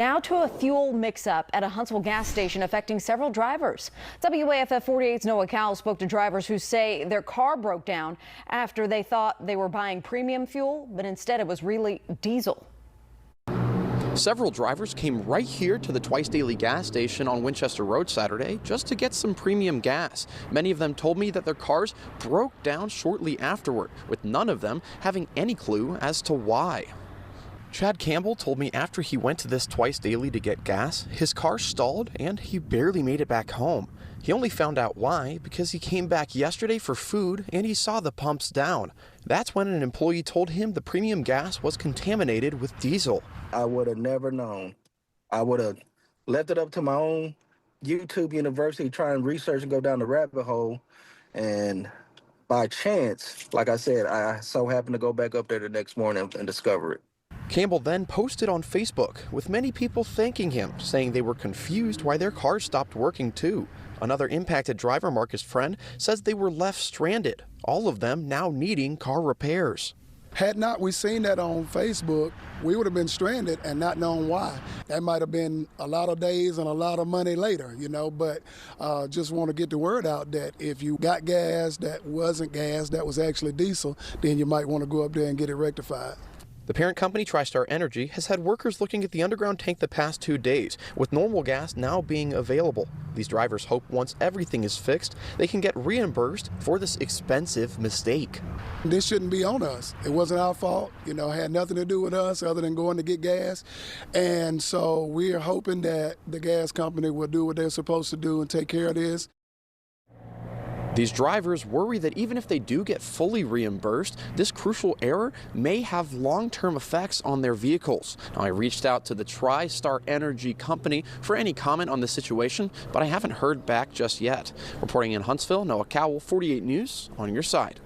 Now to a fuel mix-up at a Huntsville gas station affecting several drivers. WAFF 48's Noah Cowell spoke to drivers who say their car broke down after they thought they were buying premium fuel, but instead it was really diesel. Several drivers came right here to the Twice Daily gas station on Winchester Road Saturday just to get some premium gas. Many of them told me that their cars broke down shortly afterward, with none of them having any clue as to why. Chad Campbell told me after he went to this Twice Daily to get gas, his car stalled and he barely made it back home. He only found out why because he came back yesterday for food and he saw the pumps down. That's when an employee told him the premium gas was contaminated with diesel. I would have never known. I would have left it up to my own YouTube university, try and research and go down the rabbit hole. And by chance, like I said, I so happened to go back up there the next morning and discover it. Campbell then posted on Facebook, with many people thanking him, saying they were confused why their cars stopped working too. Another impacted driver, Marcus Friend, says they were left stranded, all of them now needing car repairs. Had not we seen that on Facebook, we would have been stranded and not known why. That might have been a lot of days and a lot of money later, but just want to get the word out that if you got gas that wasn't gas, that was actually diesel, then you might want to go up there and get it rectified. The parent company, TriStar Energy, has had workers looking at the underground tank the past 2 days, with normal gas now being available. These drivers hope once everything is fixed, they can get reimbursed for this expensive mistake. This shouldn't be on us. It wasn't our fault, had nothing to do with us other than going to get gas. And so we're hoping that the gas company will do what they're supposed to do and take care of this. These drivers worry that even if they do get fully reimbursed, this crucial error may have long-term effects on their vehicles. Now, I reached out to the TriStar Energy company for any comment on the situation, but I haven't heard back just yet. Reporting in Huntsville, Noah Cowell, 48 News, on your side.